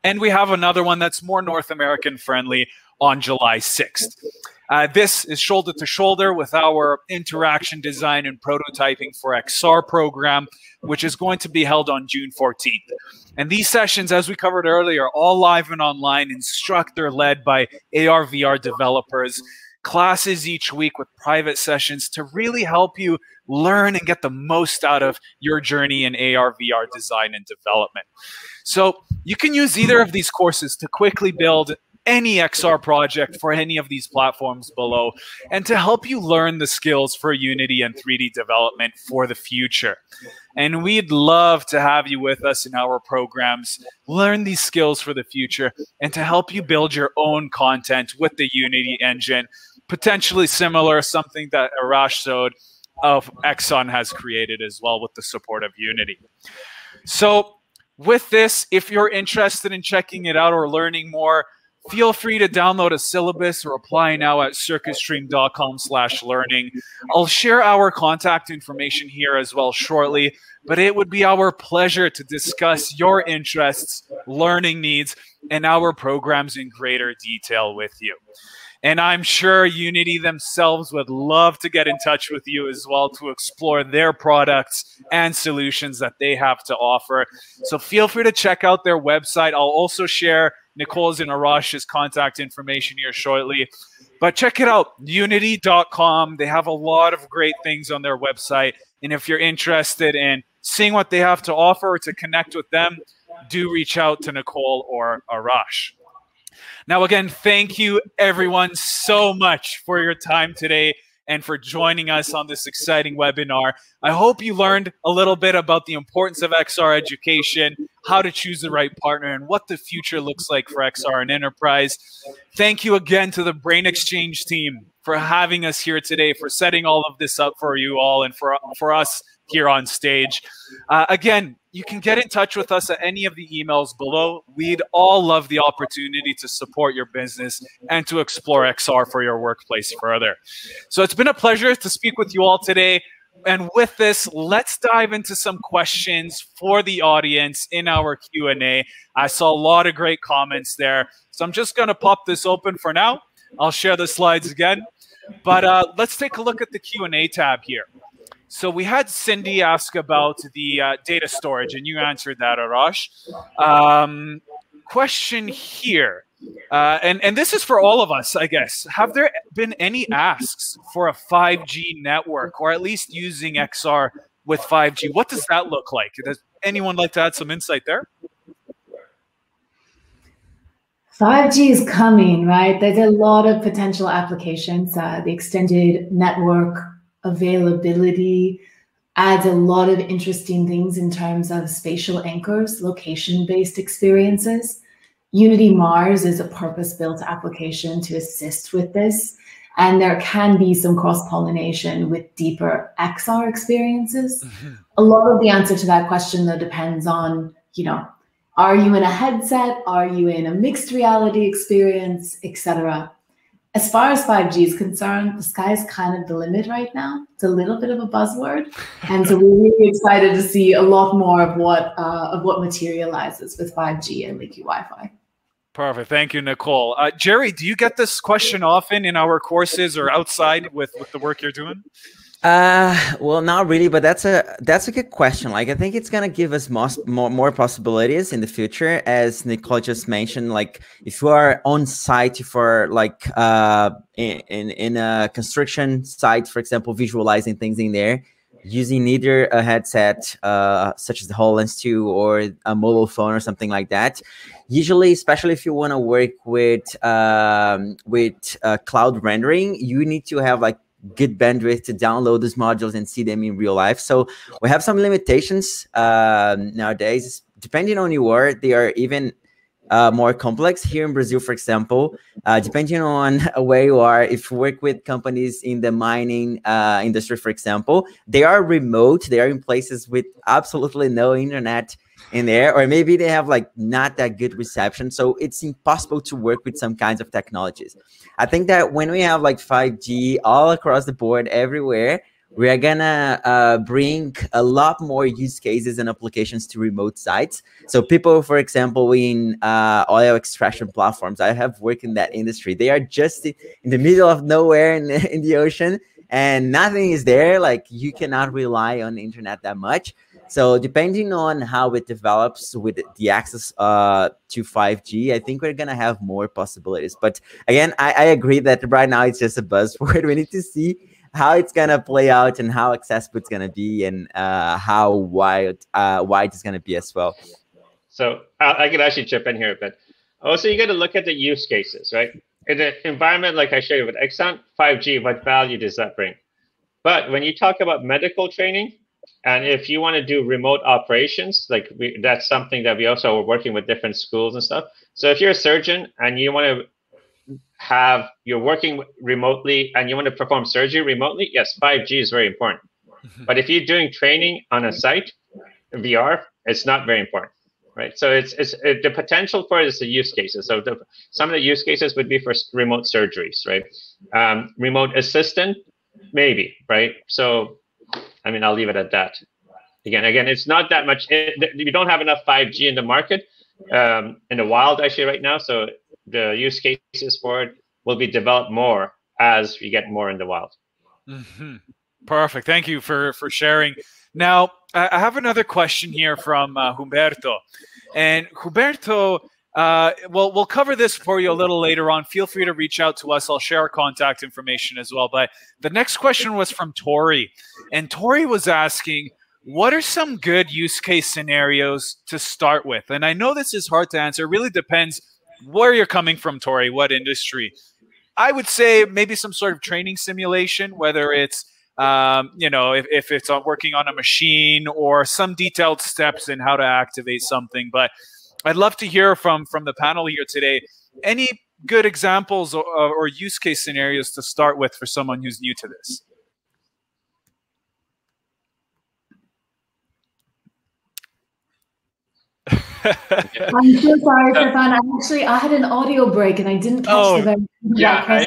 And we have another one that's more North American friendly on July 6th. This is shoulder to shoulder with our interaction design and prototyping for XR program, which is going to be held on June 14th. And these sessions, as we covered earlier, all live and online, instructor-led by AR/VR developers, classes each week with private sessions to really help you learn and get the most out of your journey in AR/VR design and development. So you can use either of these courses to quickly build any XR project for any of these platforms below, and to help you learn the skills for Unity and 3D development for the future. And we'd love to have you with us in our programs, learn these skills for the future, and to help you build your own content with the Unity engine, potentially similar, something that Arash showed of Exxon has created as well with the support of Unity. So with this, if you're interested in checking it out or learning more, feel free to download a syllabus or apply now at circuitstream.com/learning. I'll share our contact information here as well shortly, but it would be our pleasure to discuss your interests, learning needs, and our programs in greater detail with you. And I'm sure Unity themselves would love to get in touch with you as well to explore their products and solutions that they have to offer. So feel free to check out their website. I'll also share Nicole's and Arash's contact information here shortly. But check it out, unity.com. They have a lot of great things on their website. And if you're interested in seeing what they have to offer or to connect with them, do reach out to Nicole or Arash. Now, again, thank you, everyone, so much for your time today. and for joining us on this exciting webinar. I hope you learned a little bit about the importance of XR education, how to choose the right partner, and what the future looks like for XR and enterprise. Thank you again to the Brain Exchange team for having us here today, for setting all of this up for you all and for us here on stage. Again, you can get in touch with us at any of the emails below. We'd all love the opportunity to support your business and to explore XR for your workplace further. So it's been a pleasure to speak with you all today. And with this, let's dive into some questions for the audience in our Q&A. I saw a lot of great comments there. So I'm just going to pop this open for now. I'll share the slides again. But let's take a look at the Q&A tab here. So we had Cindy ask about the data storage, and you answered that, Arash. Question here, and this is for all of us, I guess. Have there been any asks for a 5G network, or at least using XR with 5G? What does that look like? Does anyone like to add some insight there? 5G is coming, right? There's a lot of potential applications. The extended network availability adds a lot of interesting things in terms of spatial anchors, location-based experiences. Unity Mars is a purpose-built application to assist with this. And there can be some cross-pollination with deeper XR experiences. Mm-hmm. A lot of the answer to that question, though, depends on, are you in a headset? Are you in a mixed reality experience, etc.? As far as 5G is concerned, the sky is kind of the limit right now. It's a little bit of a buzzword. And so we're really excited to see a lot more of what materializes with 5G and leaky Wi-Fi. Perfect. Thank you, Nicole. Jerry, do you get this question often in our courses or outside with the work you're doing? Well, not really, but that's a good question. Like, I think it's gonna give us more possibilities in the future, as Nicole just mentioned. Like, if you are on site for like in a construction site, for example, visualizing things in there, using either a headset such as the HoloLens 2 or a mobile phone or something like that. Usually, especially if you want to work with cloud rendering, you need to have like good bandwidth to download these modules and see them in real life. So we have some limitations nowadays. Depending on they are even more complex. Here in Brazil, for example, depending on where you are, if you work with companies in the mining industry, for example, they are remote. They are in places with absolutely no internet in there, or maybe they have like not that good reception. So it's impossible to work with some kinds of technologies. I think that when we have like 5G all across the board everywhere, we are gonna bring a lot more use cases and applications to remote sites. So people, for example, in oil extraction platforms, I have worked in that industry. They are just in the middle of nowhere in the ocean, and nothing is there. Like, you cannot rely on the internet that much. So depending on how it develops with the access to 5G, I think we're going to have more possibilities. But again, I agree that right now it's just a buzzword. We need to see how it's going to play out and how accessible it's going to be, and how wide it's going to be as well. So I could actually chip in here, but also you got to look at the use cases, right? In an environment like I showed you with Exxon, 5G, what value does that bring? But when you talk about medical training, and if you want to do remote operations, like that's something that we also are working with different schools and stuff. So if you're a surgeon and you want to you're working remotely and you want to perform surgery remotely, yes, 5G is very important. But if you're doing training on a site, VR, it's not very important, right? So it's the potential for it is the use cases. So some of the use cases would be for remote surgeries, right? Remote assistant, maybe, right? So I mean, I'll leave it at that. Again, it's not that much. You don't have enough 5G in the market, in the wild actually right now. So the use cases for it will be developed more as we get more in the wild. Mm-hmm. Perfect. Thank you for sharing. Now, I have another question here from Humberto. And Humberto, we'll cover this for you a little later on. Feel free to reach out to us. I'll share our contact information as well. But the next question was from Tori. And Tori was asking, what are some good use case scenarios to start with? And I know this is hard to answer. It really depends where you're coming from, Tori, what industry. I would say maybe some sort of training simulation, whether it's you know, if it's working on a machine or some detailed steps in how to activate something. But I'd love to hear from the panel here today, any good examples or use case scenarios to start with for someone who's new to this. I'm so sorry, Stéphane. I had an audio break and I didn't catch the very yeah,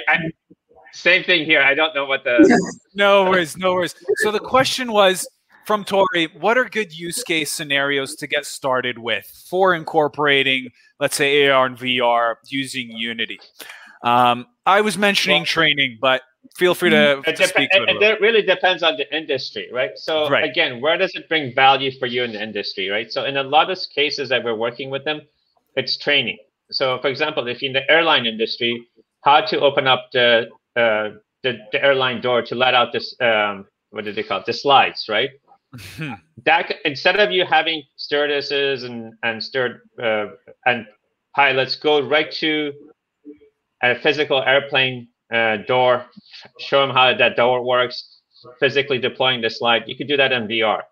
same thing here. I don't know what the... No worries, no worries. So the question was from Tori, what are good use case scenarios to get started with for incorporating, let's say, AR and VR using Unity? I was mentioning training, but feel free to speak to it. It really depends on the industry, right? So again, where does it bring value for you in the industry, right? So in a lot of cases that we're working with them, it's training. So for example, if you're in the airline industry, how to open up the airline door to let out this, what do they call it? The slides, right? That instead of you having stewardesses and pilots go right to a physical airplane door, show them how that door works, physically deploying the slide, you could do that in VR,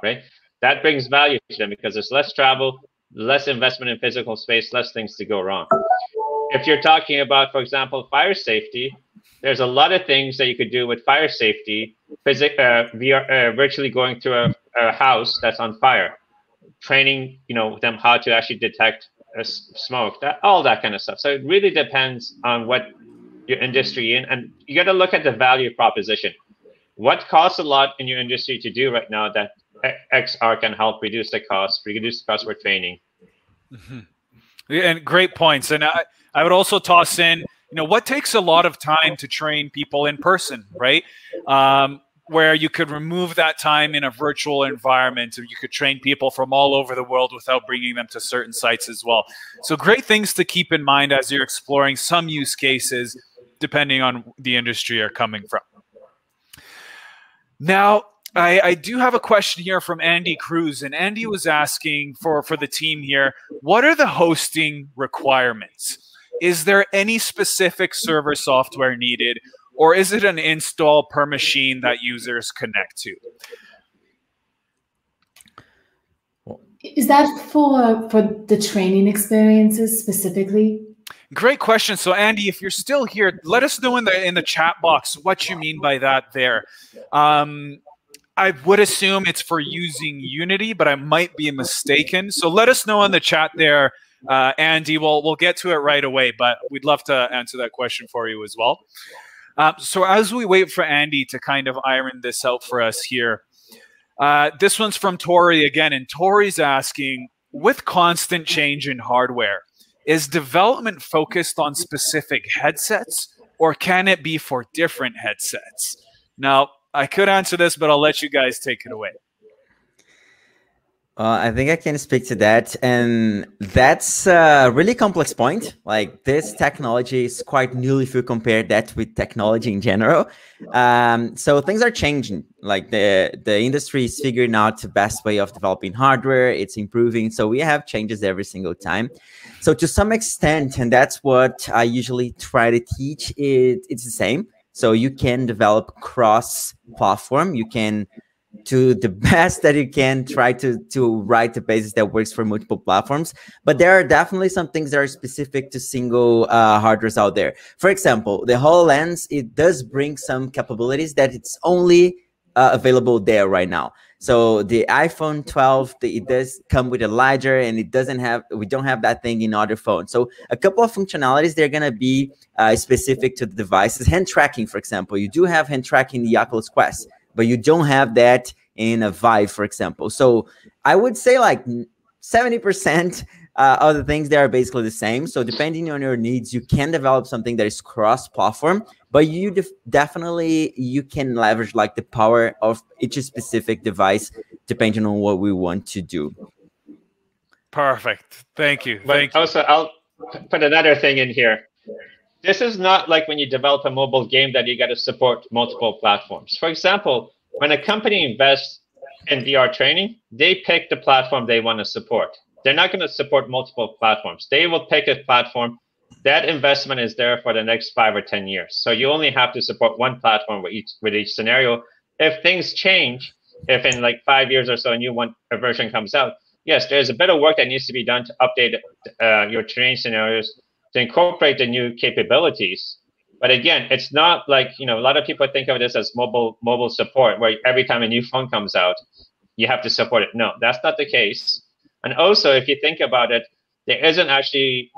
right? That brings value to them because there's less travel, less investment in physical space, less things to go wrong. If you're talking about, for example, fire safety, there's a lot of things that you could do with fire safety, VR, virtually going through a house that's on fire, training, you know, them how to actually detect smoke, all that kind of stuff. So it really depends on what your industry in, and you got to look at the value proposition. What costs a lot in your industry to do right now that XR can help reduce the cost for training. And great points. And I would also toss in, you know, what takes a lot of time to train people in person, right? Where you could remove that time in a virtual environment, and you could train people from all over the world without bringing them to certain sites as well. So great things to keep in mind as you're exploring some use cases, depending on the industry you're coming from. Now, I do have a question here from Andy Cruz, and Andy was asking for the team here, what are the hosting requirements? Is there any specific server software needed, or is it an install per machine that users connect to? Is that for the training experiences specifically? Great question. So Andy, if you're still here, let us know in the chat box what you mean by that there. I would assume it's for using Unity, but I might be mistaken. So let us know in the chat there, Andy. We'll get to it right away, but we'd love to answer that question for you as well. So as we wait for Andy to kind of iron this out for us here, this one's from Tori again, and Tori's asking, with constant change in hardware, is development focused on specific headsets, or can it be for different headsets? Now, I could answer this, but I'll let you guys take it away. I think I can speak to that, and that's a really complex point. Like, this technology is quite new if you compare that with technology in general. So things are changing. Like, the industry is figuring out the best way of developing hardware. It's improving. So we have changes every single time. So to some extent, and that's what I usually try to teach, it's the same. So you can develop cross-platform. You can do the best that you can, try to write the basis that works for multiple platforms. But there are definitely some things that are specific to single hardwares out there. For example, the HoloLens, it does bring some capabilities that it's only available there right now. So the iPhone 12, it does come with a LiDAR, and we don't have that thing in other phones. So a couple of functionalities, they're going to be specific to the devices. Hand tracking, for example, you do have hand tracking in the Oculus Quest, but you don't have that in a Vive, for example. So I would say like 70% of the things, they are basically the same. So depending on your needs, you can develop something that is cross-platform, but you definitely, you can leverage like the power of each specific device depending on what we want to do. Perfect. Thank you. But also, I'll put another thing in here. This is not like when you develop a mobile game that you got to support multiple platforms. For example, when a company invests in VR training, they pick the platform they want to support. They're not going to support multiple platforms. They will pick a platform that investment is there for the next 5 or 10 years. So you only have to support one platform with each scenario. If things change, if in like 5 years or so a new version comes out, yes, there's a bit of work that needs to be done to update your training scenarios to incorporate the new capabilities. But again, it's not like, a lot of people think of this as mobile support, where every time a new phone comes out, you have to support it. No, that's not the case. And also, if you think about it, there isn't actually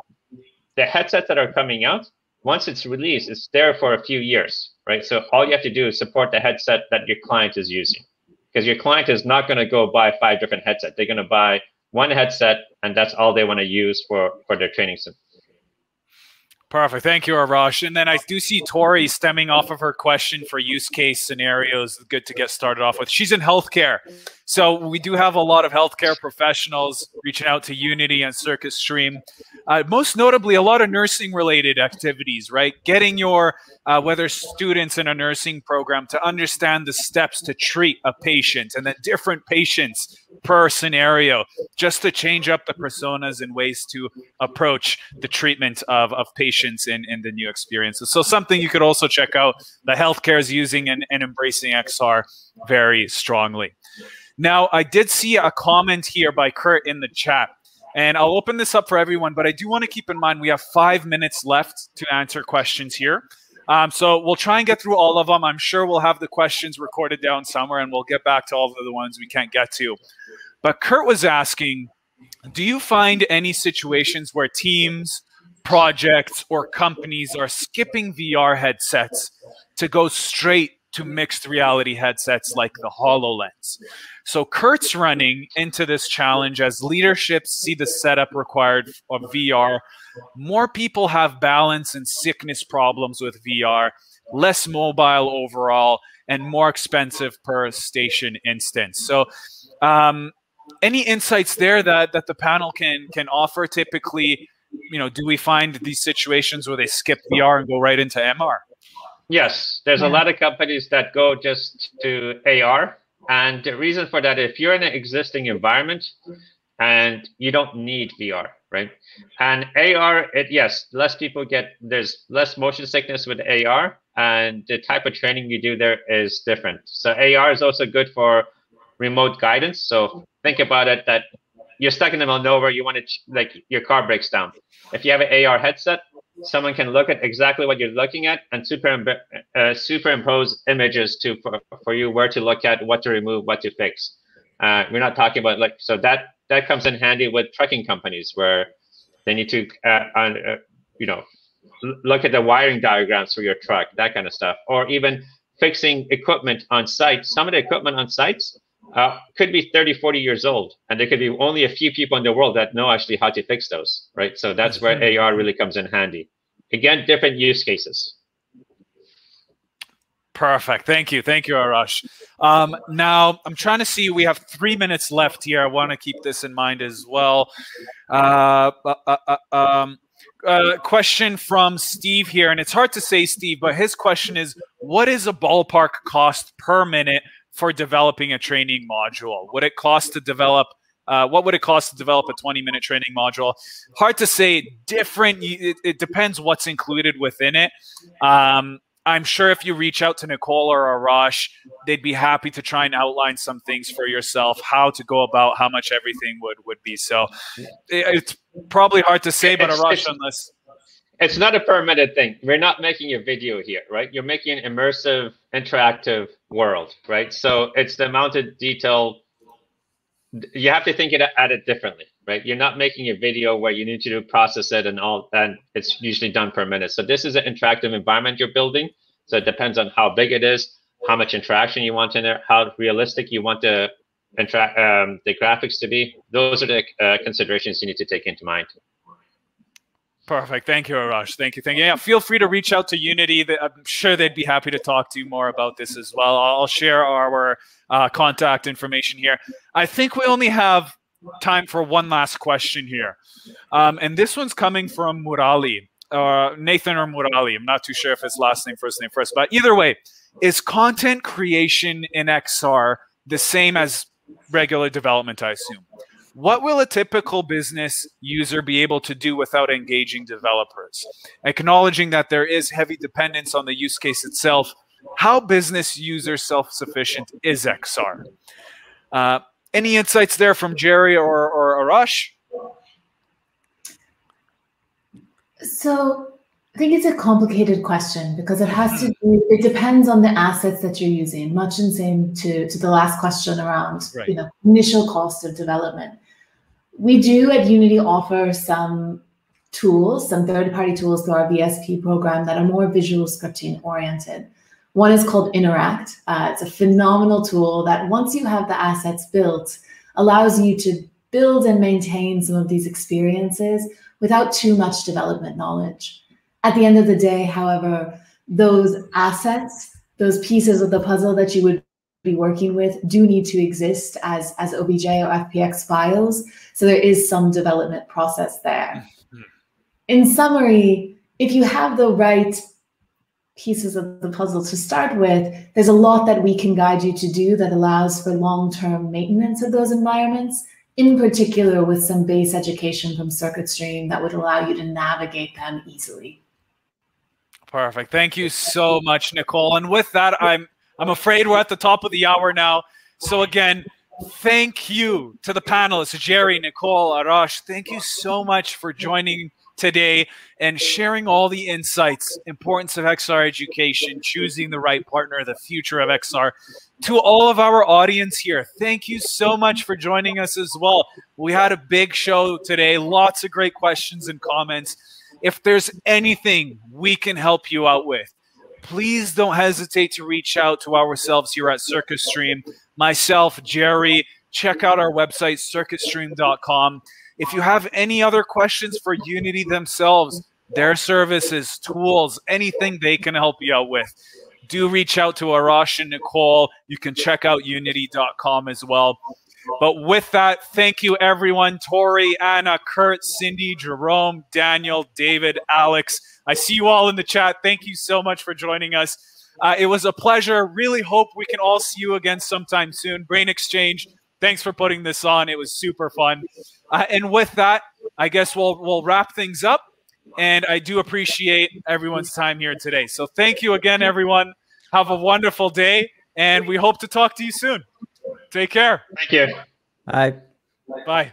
the headsets that are coming out. Once it's released, it's there for a few years, right? So all you have to do is support the headset that your client is using, because your client is not going to go buy 5 different headsets. They're going to buy one headset, and that's all they want to use for their training. Perfect. Thank you, Arash. And then I do see Tori stemming off of her question for use case scenarios. Good to get started off with. She's in healthcare. So we do have a lot of healthcare professionals reaching out to Unity and Circuit Stream. Most notably, a lot of nursing related activities, right? Getting your, whether students in a nursing program, to understand the steps to treat a patient, and then different patients per scenario, just to change up the personas and ways to approach the treatment of patients in the new experiences. So something you could also check out. The healthcare is using and embracing XR very strongly. Now, I did see a comment here by Kurt in the chat, and I'll open this up for everyone, but I do want to keep in mind we have 5 minutes left to answer questions here. So we'll try and get through all of them. I'm sure we'll have the questions recorded down somewhere, and we'll get back to all of the ones we can't get to. But Kurt was asking, do you find any situations where teams, projects, or companies are skipping VR headsets to go straight to mixed reality headsets like the HoloLens? So Kurt's running into this challenge as leaderships see the setup required of VR. More people have balance and sickness problems with VR, less mobile overall, and more expensive per station instance. So any insights there that the panel can offer? Typically, do we find these situations where they skip VR and go right into MR? Yes, there's a lot of companies that go just to AR. And the reason for that, if you're in an existing environment and you don't need VR, right? And AR, yes, less people there's less motion sickness with AR, and the type of training you do there is different. So AR is also good for remote guidance. So think about it that you're stuck in the middle of nowhere, you want to, like, your car breaks down. If you have an AR headset, someone can look at exactly what you're looking at and superimpose images for you where to look at, what to remove, what to fix. We're not talking about so that comes in handy with trucking companies where they need to look at the wiring diagrams for your truck, that kind of stuff, or even fixing equipment on site. Some of the equipment on sites could be 30, 40 years old, and there could be only a few people in the world that know actually how to fix those, right? So that's where AR really comes in handy. Again, different use cases. Perfect. Thank you. Thank you, Arash. Now, I'm trying to see, we have 3 minutes left here. I want to keep this in mind as well. Question from Steve here, and it's hard to say, Steve, but his question is, what is a ballpark cost per minute for developing a training module? Would it cost to develop, what would it cost to develop a 20-minute training module? Hard to say. Different. It depends what's included within it. I'm sure if you reach out to Nicole or Arash, they'd be happy to try and outline some things for yourself, how to go about how much everything would be. So it's probably hard to say, but Arash, unless... It's not a per minute thing. We're not making a video here, right? You're making an immersive, interactive world, right? So it's the amount of detail. You have to think at it differently, right? You're not making a video where you need to process it and it's usually done per minute. So this is an interactive environment you're building. So it depends on how big it is, how much interaction you want in there, how realistic you want the graphics to be. Those are the considerations you need to take into mind. Perfect. Thank you, Arash. Thank you. Yeah, feel free to reach out to Unity. I'm sure they'd be happy to talk to you more about this as well. I'll share our contact information here. I think we only have time for one last question here. And this one's coming from Murali, Nathan or Murali. I'm not too sure if it's last name, first. But either way, is content creation in XR the same as regular development, I assume? What will a typical business user be able to do without engaging developers? Acknowledging that there is heavy dependence on the use case itself, how business user self-sufficient is XR? Any insights there from Jerry or Arash? So I think it's a complicated question because it has to do, it depends on the assets that you're using, much the same to the last question around, right, initial cost of development. We do at Unity offer some tools, some third-party tools through our VSP program that are more visual scripting oriented. One is called Interact. It's a phenomenal tool that once you have the assets built, allows you to build and maintain some of these experiences without too much development knowledge. At the end of the day, however, those assets, those pieces of the puzzle that you would be working with do need to exist as OBJ or FPX files. So there is some development process there. In summary, if you have the right pieces of the puzzle to start with, there's a lot that we can guide you to do that allows for long-term maintenance of those environments, in particular with some base education from CircuitStream that would allow you to navigate them easily. Perfect. Thank you so much, Nicole. And with that, I'm afraid we're at the top of the hour now. So again, thank you to the panelists, Jerry, Nicole, Arash. Thank you so much for joining today and sharing all the insights, importance of XR education, choosing the right partner, the future of XR. To all of our audience here, thank you so much for joining us as well. We had a big show today, lots of great questions and comments. If there's anything we can help you out with, please don't hesitate to reach out to ourselves here at CircuitStream. Myself, Jerry, check out our website, circuitstream.com. If you have any other questions for Unity themselves, their services, tools, anything they can help you out with, do reach out to Arash and Nicole. You can check out unity.com as well. But with that, thank you, everyone. Tori, Anna, Kurt, Cindy, Jerome, Daniel, David, Alex. I see you all in the chat. Thank you so much for joining us. It was a pleasure. Really hope we can all see you again sometime soon. Brain Exchange, thanks for putting this on. It was super fun. And with that, I guess we'll wrap things up. And I do appreciate everyone's time here today. So thank you again, everyone. Have a wonderful day. And we hope to talk to you soon. Take care. Thank you. Bye. Bye.